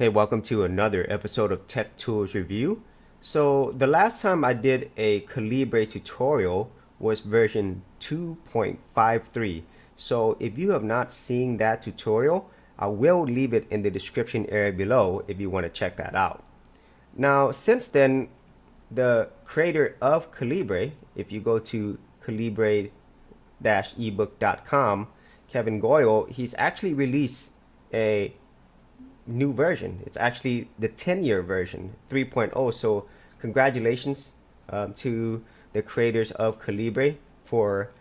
Hey, welcome to another episode of Tech Tools Review. So the last time I did a Calibre tutorial was version 2.53. So if you have not seen that tutorial, I will leave it in the description area below if you want to check that out. Now, since then, the creator of Calibre, if you go to calibre-ebook.com, Kevin Goyle, he's actually released a new version. It's actually the 10-year version, 3.0. So congratulations to the creators of Calibre for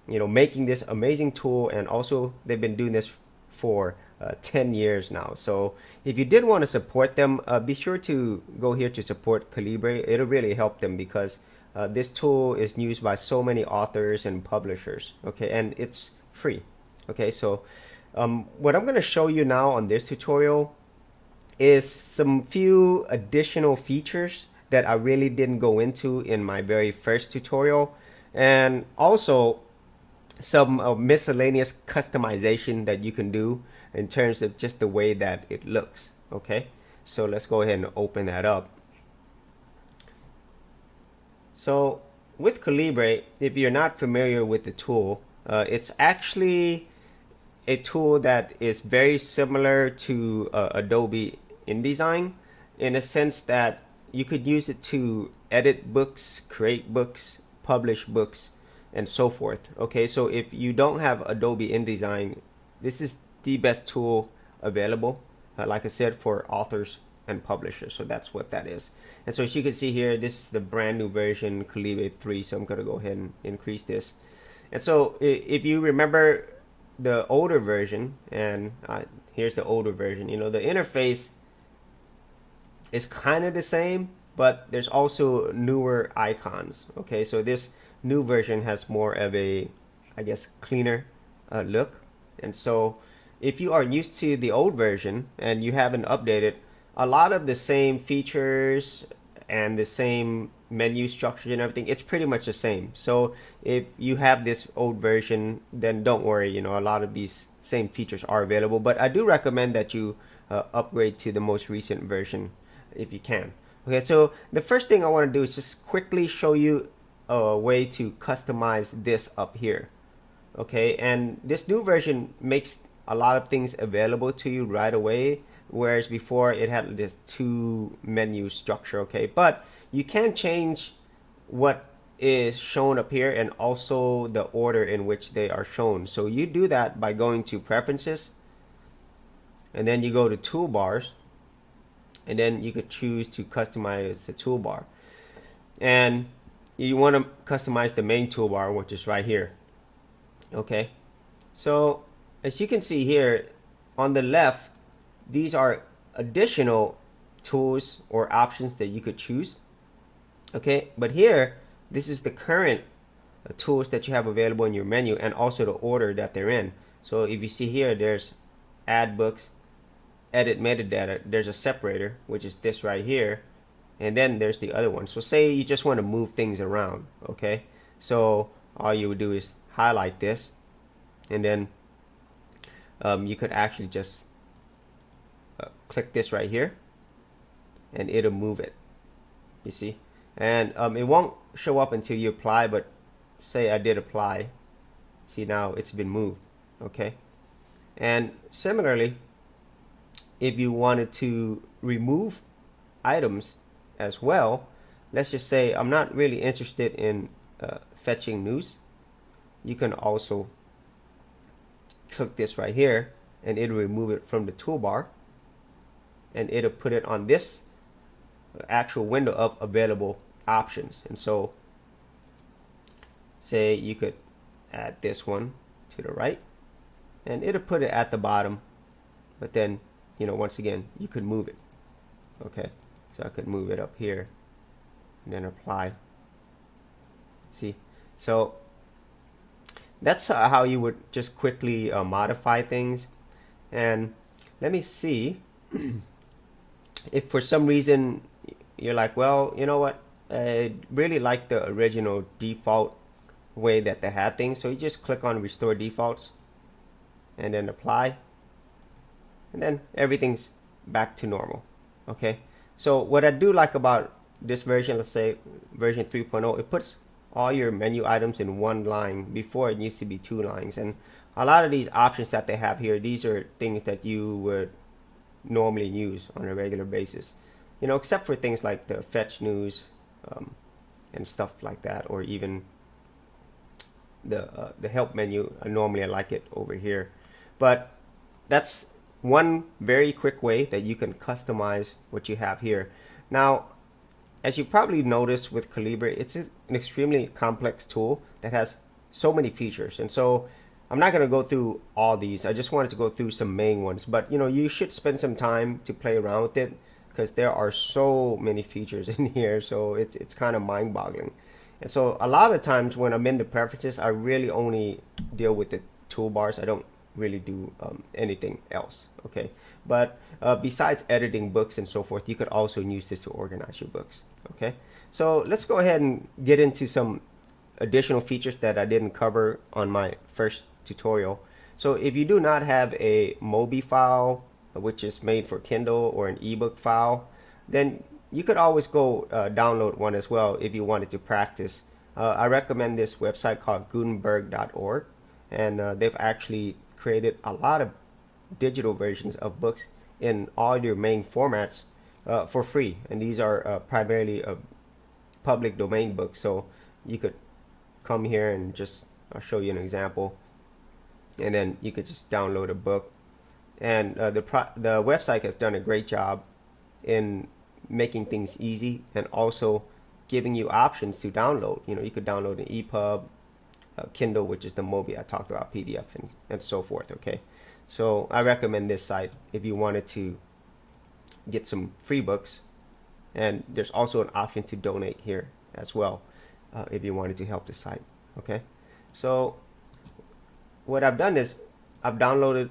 making this amazing tool, and also they've been doing this for 10 years now. So if you did want to support them, be sure to go here to support Calibre. It'll really help them because this tool is used by so many authors and publishers. Okay, and it's free. Okay, so what I'm going to show you now on this tutorial is some few additional features that I really didn't go into in my very first tutorial, and also some miscellaneous customization that you can do in terms of just the way that it looks. Okay, so let's go ahead and open that up. So with Calibre, if you're not familiar with the tool, it's actually a tool that is very similar to Adobe InDesign in a sense that you could use it to edit books, create books, publish books, and so forth. Okay, so if you don't have Adobe InDesign, this is the best tool available, like I said, for authors and publishers. So that's what that is. And so as you can see here, this is the brand new version, Calibre 3. So I'm going to go ahead and increase this. And so if you remember the older version, and here's the older version, the interface is kind of the same, but there's also newer icons. Okay, so this new version has more of a, I guess, cleaner look. And so if you are used to the old version and you haven't updated, a lot of the same features and the same menu structure and everything, it's pretty much the same. So if you have this old version, then don't worry, a lot of these same features are available, but I do recommend that you upgrade to the most recent version if you can. Okay, so the first thing I want to do is just quickly show you a way to customize this up here. Okay, and this new version makes a lot of things available to you right away, whereas before it had this two menu structure. Okay, but you can change what is shown up here and also the order in which they are shown. So you do that by going to preferences, and then you go to toolbars, and then you could choose to customize the toolbar, and you want to customize the main toolbar, which is right here. Okay, so as you can see here on the left, these are additional tools or options that you could choose. Okay, but here, this is the current tools that you have available in your menu, and also the order that they're in. So if you see here, there's add books, edit metadata, there's a separator, which is this right here, and then there's the other one. So say you just want to move things around. Okay, so all you would do is highlight this, and then you could actually just click this right here, and it'll move it. You see, and it won't show up until you apply, but say I did apply, see, now it's been moved. Okay, and similarly, if you wanted to remove items as well, let's just say I'm not really interested in fetching news, you can also click this right here, and it'll remove it from the toolbar, and it'll put it on this actual window of available options. And so say you could add this one to the right, and it'll put it at the bottom, but then once again you could move it. Okay, so I could move it up here and then apply. See, so that's how you would just quickly modify things. And let me see if for some reason you're like, well, you know what, I really like the original default way that they had things. So you just click on restore defaults and then apply, and then everything's back to normal. Okay, so what I do like about this version, let's say version 3.0, it puts all your menu items in one line. Before it used to be two lines, and a lot of these options that they have here, these are things that you would normally use on a regular basis, you know, except for things like the fetch news, um, and stuff like that, or even the help menu. Normally I like it over here, but that's one very quick way that you can customize what you have here. Now, as you probably noticed with Calibre, it's an extremely complex tool that has so many features, and so I'm not going to go through all these. I just wanted to go through some main ones, but you know, you should spend some time to play around with it because there are so many features in here, so it's kind of mind-boggling. And so a lot of times when I'm in the preferences, I really only deal with the toolbars. I don't really do anything else. Okay, but besides editing books and so forth, you could also use this to organize your books. Okay, so let's go ahead and get into some additional features that I didn't cover on my first tutorial. So if you do not have a Mobi file, which is made for Kindle, or an ebook file, then you could always go download one as well if you wanted to practice. I recommend this website called Gutenberg.org, and they've actually created a lot of digital versions of books in all your main formats for free. And these are primarily public domain books. So you could come here and just, I'll show you an example, and then you could just download a book. And the website has done a great job in making things easy and also giving you options to download. You know, you could download an EPUB, Kindle, which is the Mobi I talked about, PDF, and so forth. Okay, so I recommend this site if you wanted to get some free books, and there's also an option to donate here as well if you wanted to help the site. Okay, so what I've done is I've downloaded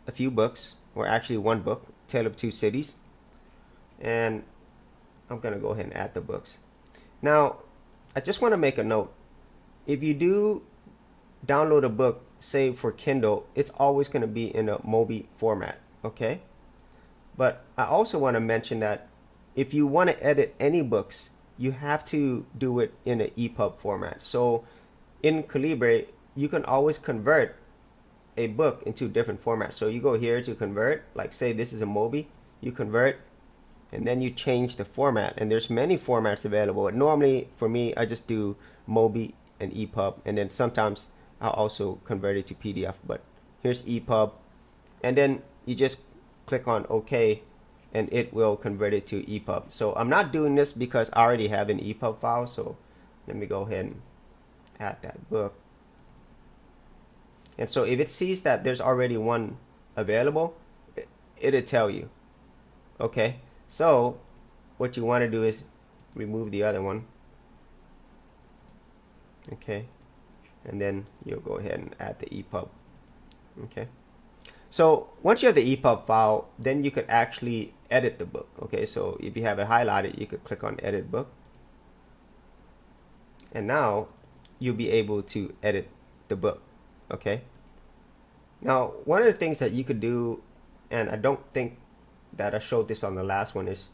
a few books, or actually one book, Tale of Two Cities, and I'm gonna go ahead and add the books. Now, I just want to make a note. If you do download a book, say for Kindle, it's always going to be in a Mobi format, okay? But I also want to mention that if you want to edit any books, you have to do it in an EPUB format. So in Calibre, you can always convert a book into different formats. So you go here to convert, like say this is a Mobi, you convert, and then you change the format. And there's many formats available. Normally, for me, I just do Mobi and EPUB, and then sometimes I'll also convert it to PDF. But here's EPUB, and then you just click on OK, and it will convert it to EPUB. So I'm not doing this because I already have an EPUB file. So let me go ahead and add that book. And so if it sees that there's already one available, it'll tell you. Okay, so what you want to do is remove the other one. Okay, and then you'll go ahead and add the EPUB. Okay, so once you have the EPUB file, then you could actually edit the book. Okay, so if you have it highlighted, you could click on Edit Book, and now you'll be able to edit the book. Okay, now one of the things that you could do, and I don't think that I showed this on the last one, is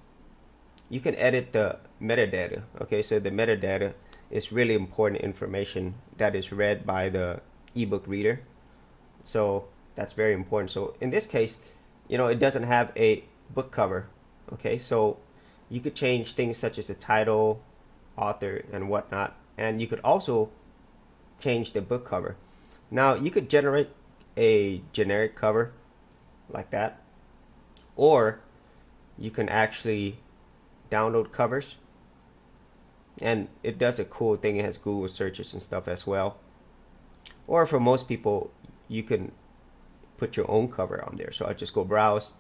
you can edit the metadata. Okay, so the metadata is really important information that is read by the ebook reader. So that's very important. So in this case, you know, it doesn't have a book cover. Okay, so you could change things such as the title, author, and whatnot. And you could also change the book cover. Now you could generate a generic cover like that, or you can actually download covers, and it does a cool thing. It has Google searches and stuff as well. Or for most people, you can put your own cover on there. So I just go browse,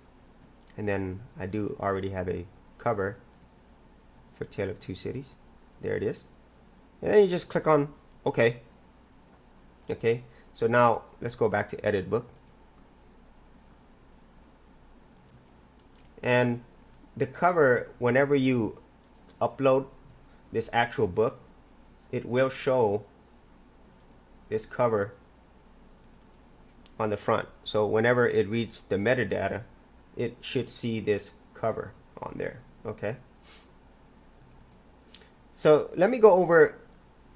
and then I do already have a cover for Tale of Two Cities. There it is. And then you just click on OK. Okay, so now let's go back to Edit Book. And the cover, whenever you upload this actual book, it will show this cover on the front. So whenever it reads the metadata, it should see this cover on there. Okay, so let me go over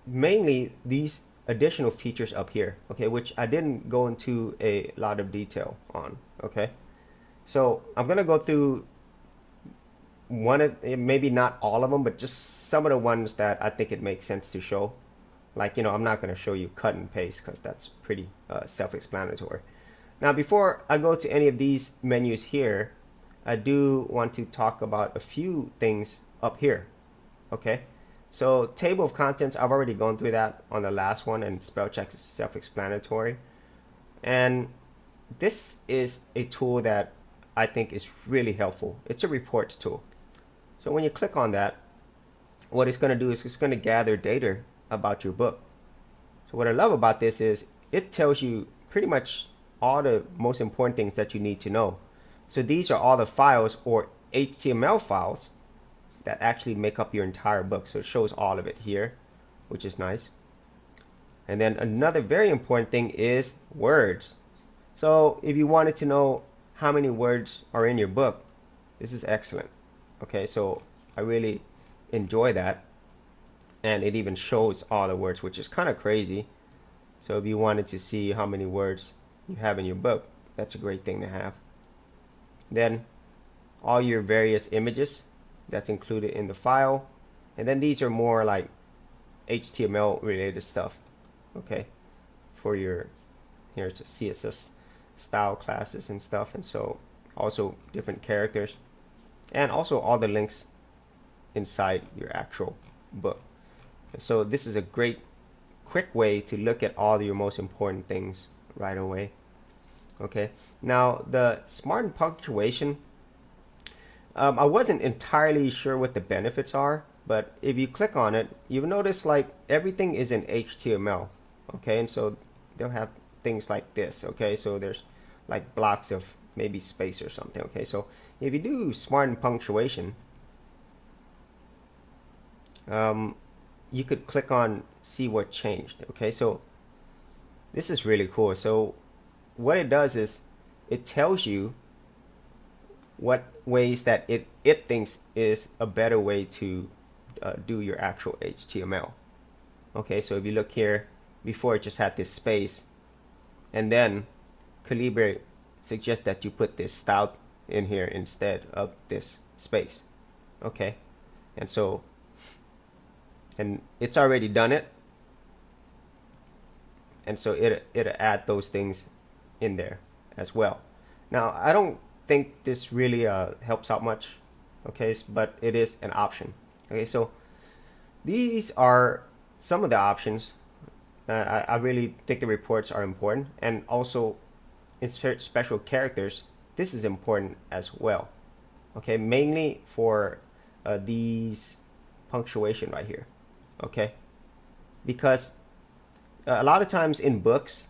mainly these additional features up here, okay, which I didn't go into a lot of detail on. Okay, so I'm gonna go through one of, maybe not all of them, but just some of the ones that I think it makes sense to show. Like, I'm not going to show you cut and paste because that's pretty self-explanatory. Now, before I go to any of these menus here, I do want to talk about a few things up here. Okay, so table of contents, I've already gone through that on the last one, and spell check is self-explanatory. And this is a tool that I think is really helpful. It's a reports tool. So when you click on that, what it's going to do is it's going to gather data about your book. So what I love about this is it tells you pretty much all the most important things that you need to know. So these are all the files or HTML files that actually make up your entire book. So it shows all of it here, which is nice. And then another very important thing is words. So if you wanted to know how many words are in your book, this is excellent. Okay, so I really enjoy that. And it even shows all the words, which is kind of crazy. So if you wanted to see how many words you have in your book, that's a great thing to have. Then all your various images that's included in the file. And then these are more like HTML related stuff. Okay, for your, here's a CSS style classes and stuff. And so also different characters and also all the links inside your actual book. So this is a great quick way to look at all your most important things right away. Okay, now the smart punctuation, I wasn't entirely sure what the benefits are, but if you click on it, you'll notice like everything is in HTML. Okay, and so they'll have things like this. Okay, so there's like blocks of maybe space or something. Okay, so if you do smart punctuation, you could click on see what changed. Okay, so this is really cool. So what it does is it tells you what ways that it thinks is a better way to do your actual HTML. Okay, so if you look here, before it just had this space, and then Calibre suggests that you put this style in here instead of this space. Okay, and so and it's already done it, and so it'll add those things in there as well. Now I don't think this really helps out much, okay, but it is an option. Okay, so these are some of the options. I really think the reports are important, and also insert special characters. This is important as well. Okay, mainly for these punctuation right here. Okay, because a lot of times in books,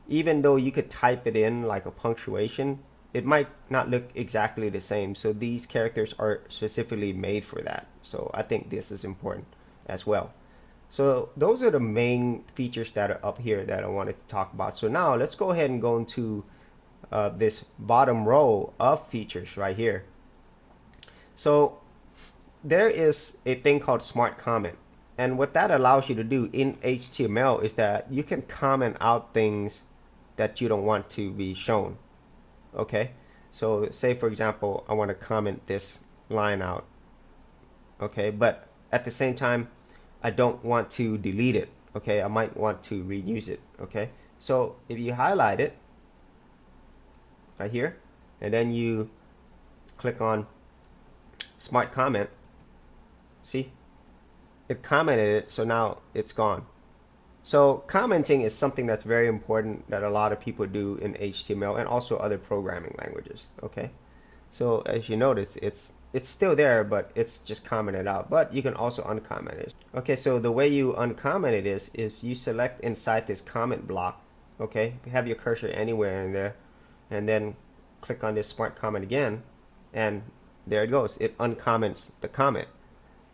even though you could type it in like a punctuation, it might not look exactly the same. So these characters are specifically made for that. So I think this is important as well. So those are the main features that are up here that I wanted to talk about. So now let's go ahead and go into this bottom row of features right here. So there is a thing called smart comment. And what that allows you to do in HTML is that you can comment out things that you don't want to be shown. Okay, so say for example, I want to comment this line out. Okay, but at the same time, I don't want to delete it. Okay, I might want to reuse it. Okay, so if you highlight it right here, and then you click on smart comment, see, it commented it, so now it's gone. So commenting is something that's very important that a lot of people do in HTML and also other programming languages. Okay, so as you notice, it's still there, but it's just commented out. But you can also uncomment it. Okay, so the way you uncomment it is you select inside this comment block. Okay, have your cursor anywhere in there, and then click on this smart comment again, and there it goes. It uncomments the comment.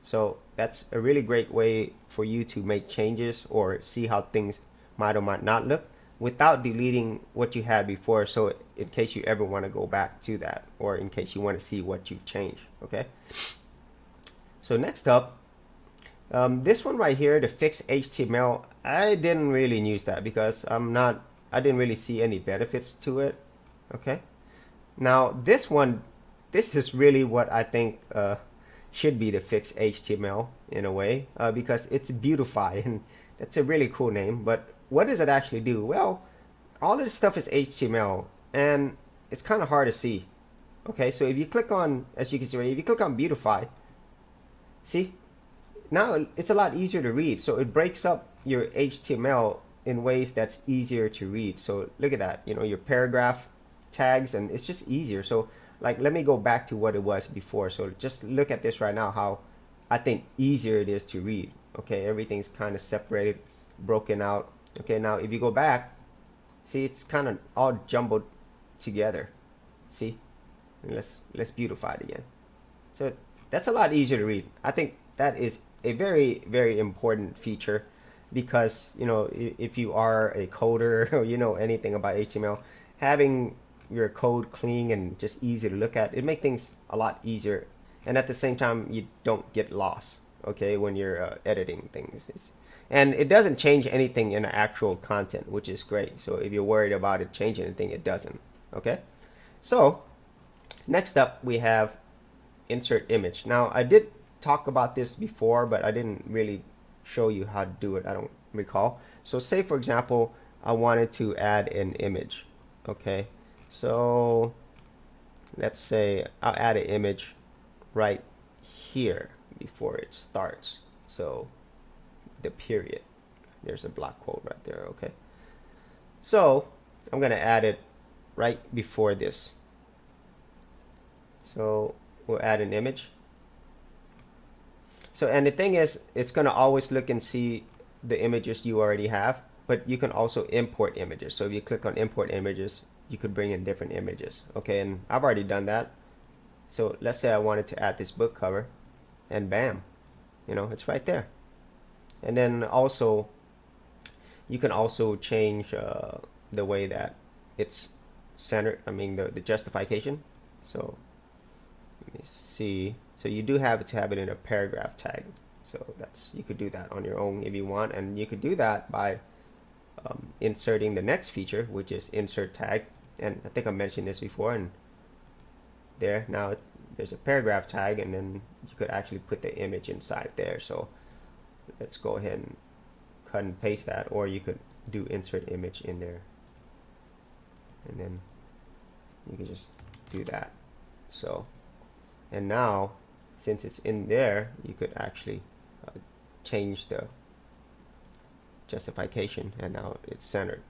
So that's a really great way for you to make changes or see how things might or might not look without deleting what you had before, so in case you ever want to go back to that, or in case you want to see what you've changed. Okay, so next up, this one right here, the fixed HTML, I didn't really use that because I didn't really see any benefits to it. Okay, now this one, this is really what I think should be the fixed HTML in a way, because it's beautify, and that's a really cool name. But what does it actually do? Well, all this stuff is HTML, and it's kind of hard to see. Okay, so if you click on, as you can see right, if you click on beautify, see, now it's a lot easier to read. So it breaks up your HTML in ways that's easier to read. So look at that, you know, your paragraph tags, and it's just easier. So like, let me go back to what it was before. So just look at this right now, how I think easier it is to read. Okay, everything's kind of separated, broken out. Okay, now if you go back, see, it's kind of all jumbled together. See, and let's beautify it again. So that's a lot easier to read. I think that is a very, very important feature, because, you know, if you are a coder or you know anything about HTML, having your code clean and just easy to look at, it makes things a lot easier, and at the same time you don't get lost, okay, when you're editing things. And it doesn't change anything in the actual content, which is great. So if you're worried about it changing anything, it doesn't. Okay, so next up we have insert image. Now I did talk about this before, but I didn't really show you how to do it. I don't recall. So say for example I wanted to add an image. Okay, so let's say I'll add an image right here before it starts. So the period, there's a block quote right there. Okay, so I'm gonna add it right before this. So we'll add an image. So, and the thing is, it's gonna always look and see the images you already have, but you can also import images. So if you click on import images, you could bring in different images. Okay, and I've already done that. So let's say I wanted to add this book cover, and bam, you know, it's right there. And then also, you can also change the way that it's centered. I mean, the justification. So let me see. So you do have to have it in a paragraph tag. So that's, you could do that on your own if you want, and you could do that by inserting the next feature, which is insert tag. And I think I mentioned this before, and there now there's a paragraph tag, and then you could actually put the image inside there. So let's go ahead and cut and paste that, or you could do insert image in there, and then you can just do that. So, and now since it's in there, you could actually change the justification, and now it's centered.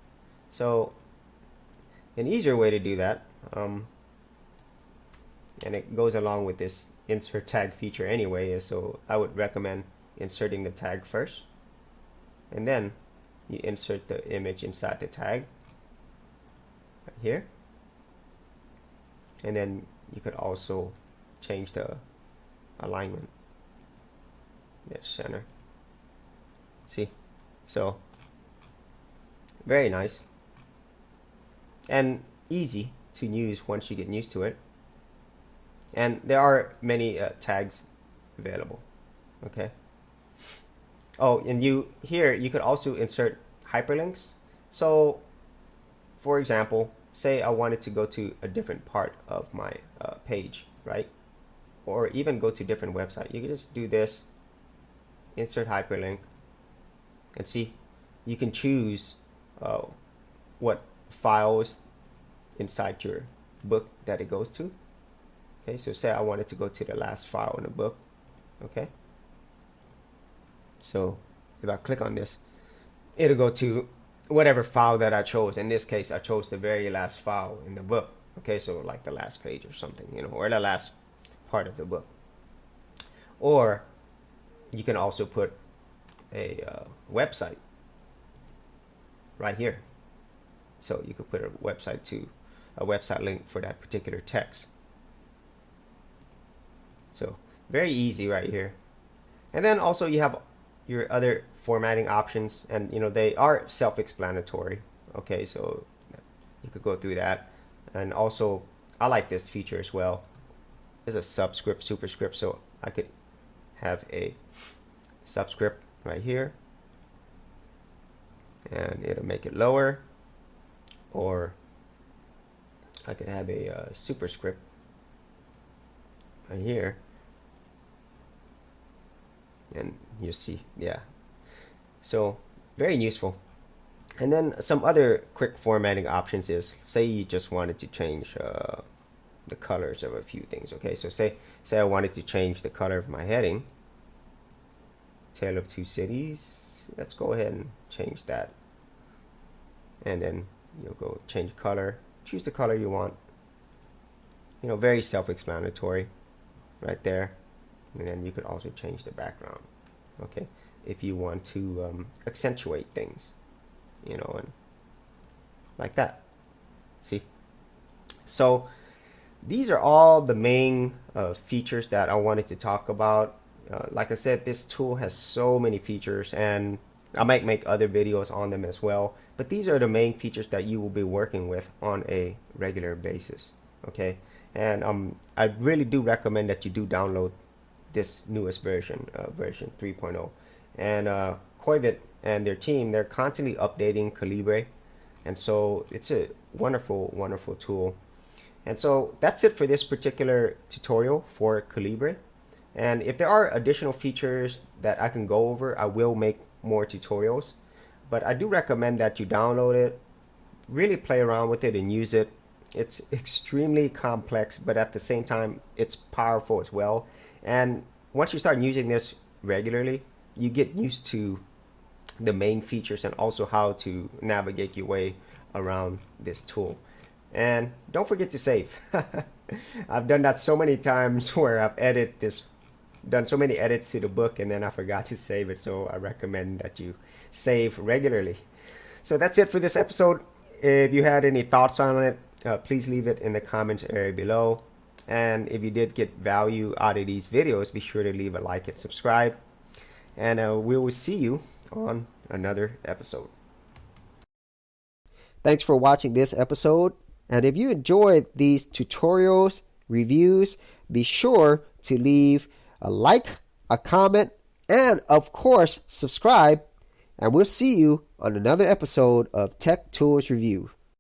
So an easier way to do that, and it goes along with this insert tag feature anyway, is, so I would recommend inserting the tag first, and then you insert the image inside the tag right here, and then you could also change the alignment, yes, center. See, so very nice and easy to use once you get used to it. And there are many tags available. Okay. Oh, and you could also insert hyperlinks. So for example, say I wanted to go to a different part of my page, right? Or even go to different website. You can just do this, insert hyperlink, and see, you can choose what files inside your book that it goes to. Okay, so say I wanted to go to the last file in the book. Okay, so if I click on this, it'll go to whatever file that I chose. In this case, I chose the very last file in the book. Okay, so like the last page or something, you know, or the last part of the book. Or you can also put a website right here. So you could put a website link for that particular text. So very easy right here. And then also you have your other formatting options, and you know, they are self-explanatory. Okay, so you could go through that. And also, I like this feature as well. There's a subscript, superscript, so I could have a subscript right here, and it'll make it lower, or I could have a superscript right here, and you see, yeah. So very useful. And then some other quick formatting options is, say you just wanted to change the colors of a few things. Okay, so say I wanted to change the color of my heading, Tale of Two Cities. Let's go ahead and change that, and then you'll go change color, choose the color you want. You know, very self-explanatory right there. And then you could also change the background, okay, if you want to accentuate things, you know, and like that. See, so these are all the main features that I wanted to talk about. Like I said, this tool has so many features, and I might make other videos on them as well, but these are the main features that you will be working with on a regular basis. Okay, and I really do recommend that you do download this newest version, version 3.0. And Koivit and their team, they're constantly updating Calibre, and so it's a wonderful, wonderful tool. And so that's it for this particular tutorial for Calibre. And if there are additional features that I can go over, I will make more tutorials. But I do recommend that you download it, really play around with it and use it. It's extremely complex, but at the same time, it's powerful as well. And once you start using this regularly, you get used to the main features and also how to navigate your way around this tool. And don't forget to save. I've done that so many times where done so many edits to the book, and then I forgot to save it. So I recommend that you save regularly. So that's it for this episode. If you had any thoughts on it, please leave it in the comments area below. And if you did get value out of these videos, be sure to leave a like and subscribe. And we will see you on another episode. Thanks for watching this episode. And if you enjoyed these tutorials, reviews, be sure to leave a like, a comment, and of course, subscribe. And we'll see you on another episode of Tech Tools Review.